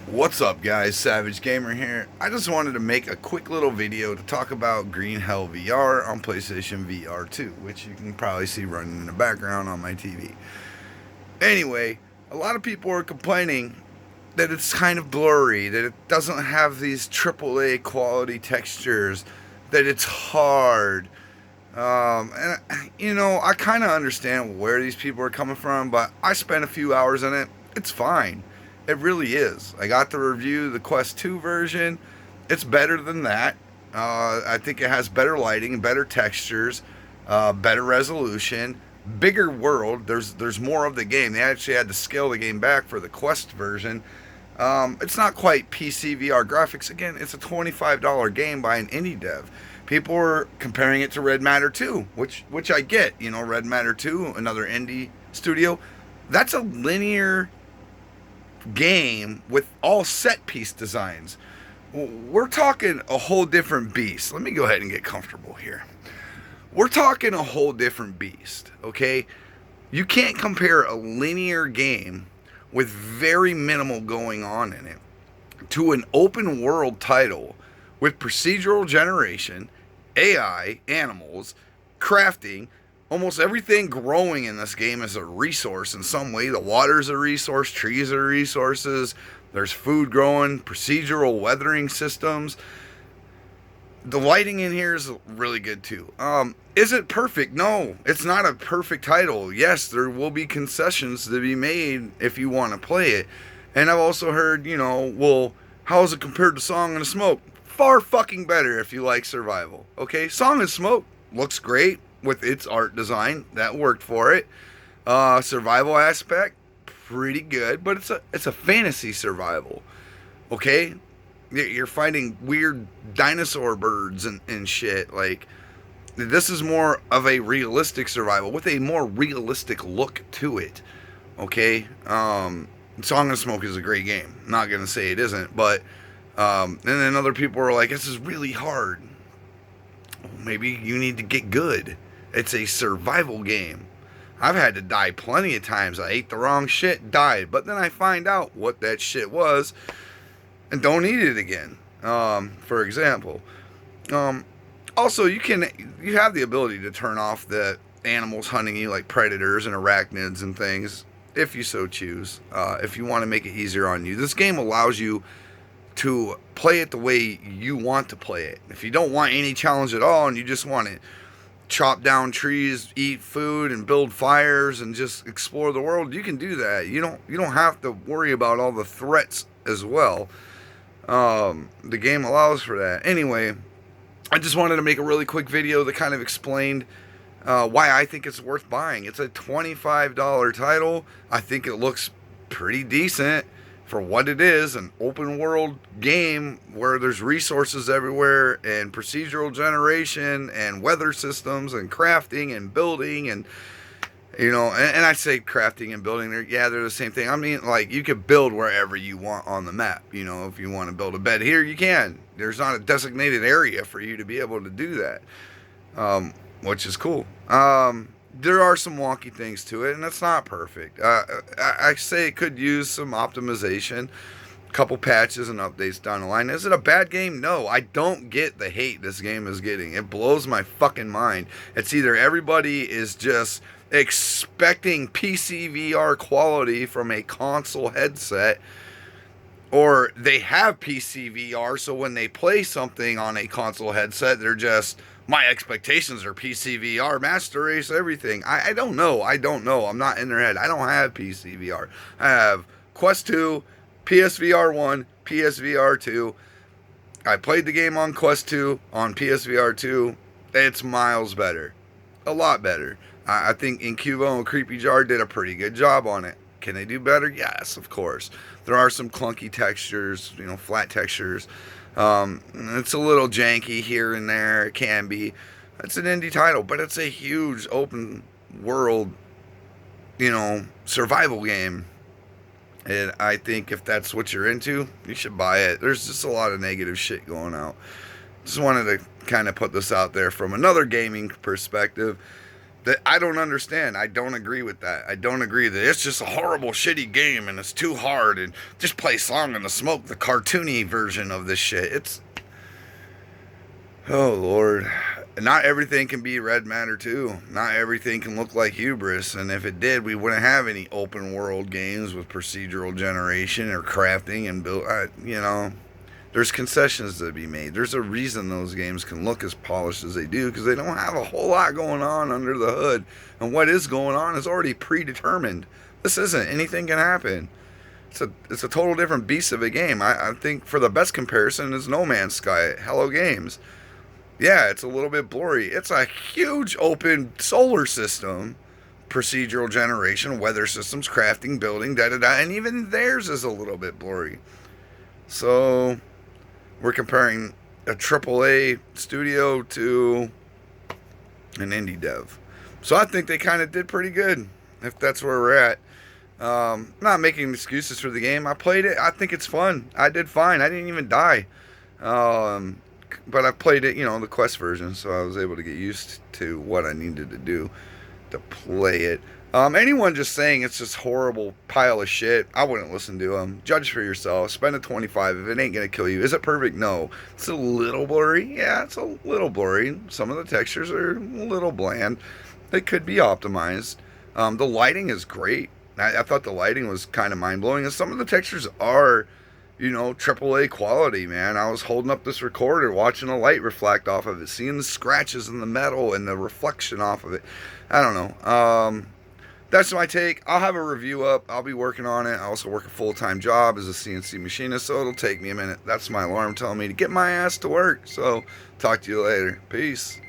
What's up, guys? Savage Gamer here. I just wanted to make a quick little video to talk about Green Hell VR on PlayStation VR2, which you can probably see running in the background on my TV. Anyway, a lot of people are complaining that it's kind of blurry, that it doesn't have these AAA quality textures, that it's hard. I kind of understand where these people are coming from, but I spent a few hours in it. It's fine. It really is. I got the review, the Quest 2 version. It's better than that. I think it has better lighting, better textures, better resolution, bigger world. There's more of the game. They actually had to scale the game back for the Quest version. It's not quite PC VR graphics. Again, it's a $25 game by an indie dev. People are comparing it to Red Matter 2, which I get. You know, Red Matter 2, another indie studio. That's a linear game with all set piece designs. We're talking a whole different beast. Let me go ahead and get comfortable here. We're talking a whole different beast, okay? You can't compare a linear game with very minimal going on in it to an open world title with procedural generation, AI, animals, crafting. Almost everything growing in this game is a resource in some way. The water's a resource, trees are resources, there's food growing, procedural weathering systems. The lighting in here is really good too. Is it perfect? No, it's not a perfect title. Yes, there will be concessions to be made if you want to play it. And I've also heard, well, how is it compared to Song and Smoke? Far fucking better if you like survival. Okay, Song and Smoke looks great with its art design. That worked for it. Survival aspect, pretty good, but it's a fantasy survival. Okay? You're fighting weird dinosaur birds and shit. Like, this is more of a realistic survival with a more realistic look to it. Okay? Song and Smoke is a great game. I'm not gonna say it isn't, but and then other people are like, this is really hard. Maybe you need to get good. It's a survival game. I've had to die plenty of times. I ate the wrong shit, died, but then I find out what that shit was and don't eat it again. For example, also you have the ability to turn off the animals hunting you, like predators and arachnids and things, if you so choose. If you want to make it easier on you, this game allows you to play it the way you want to play it. If you don't want any challenge at all and you just want to chop down trees, eat food, and build fires and just explore the world, you can do that. You don't have to worry about all the threats as well. The game allows for that. Anyway, I just wanted to make a really quick video that kind of explained why I think it's worth buying. It's a $25 title. I think it looks pretty decent for what it is, an open world game where there's resources everywhere and procedural generation and weather systems and crafting and building and and I say crafting and building, they're the same thing. I mean, like, you could build wherever you want on the map. If you want to build a bed here, you can. There's not a designated area for you to be able to do that, which is cool. There are some wonky things to it, and it's not perfect. I say it could use some optimization, a couple patches and updates down the line. Is it a bad game? No, I don't get the hate this game is getting. It blows my fucking mind. It's either everybody is just expecting PC VR quality from a console headset, or they have PC VR, so when they play something on a console headset, they're just, my expectations are PC VR, master race, everything. I don't know. I'm not in their head. I don't have PC VR. I have Quest 2, PSVR1, PSVR2. I played the game on Quest 2, on PSVR2. It's miles better. A lot better. I think Incuvo and Creepy Jar did a pretty good job on it. Can they do better? Yes, of course. There are some clunky textures, flat textures. It's a little janky here and there. It can be. It's an indie title, but it's a huge open world, survival game. And I think if that's what you're into, you should buy it. There's just a lot of negative shit going out. Just wanted to kind of put this out there from another gaming perspective. That I don't understand. I don't agree with that. I don't agree that it's just a horrible, shitty game and it's too hard and just play Song in the Smoke, the cartoony version of this shit. It's, oh Lord, not everything can be Red Matter 2. Not everything can look like Hubris, and if it did, we wouldn't have any open world games with procedural generation or crafting and build. You know, there's concessions to be made. There's a reason those games can look as polished as they do, because they don't have a whole lot going on under the hood, and what is going on is already predetermined. This isn't, anything can happen. It's a total different beast of a game. I think for the best comparison is No Man's Sky at Hello Games. Yeah, it's a little bit blurry. It's a huge open solar system, procedural generation, weather systems, crafting, building, da da da, and even theirs is a little bit blurry. So we're comparing a AAA studio to an indie dev. So I think they kind of did pretty good, if that's where we're at. Not making excuses for the game. I played it. I think it's fun. I did fine. I didn't even die. But I played it, the Quest version, so I was able to get used to what I needed to do to play it. Anyone just saying it's just horrible pile of shit, I wouldn't listen to them. Judge for yourself. Spend a 25 if it ain't gonna kill you. Is it perfect? No. It's a little blurry. Yeah, it's a little blurry. Some of the textures are a little bland. They could be optimized. The lighting is great. I thought the lighting was kind of mind-blowing, and some of the textures are, AAA quality, man. I was holding up this recorder, watching the light reflect off of it, seeing the scratches in the metal and the reflection off of it. I don't know. That's my take. I'll have a review up. I'll be working on it. I also work a full-time job as a CNC machinist, so it'll take me a minute. That's my alarm telling me to get my ass to work. So, talk to you later. Peace.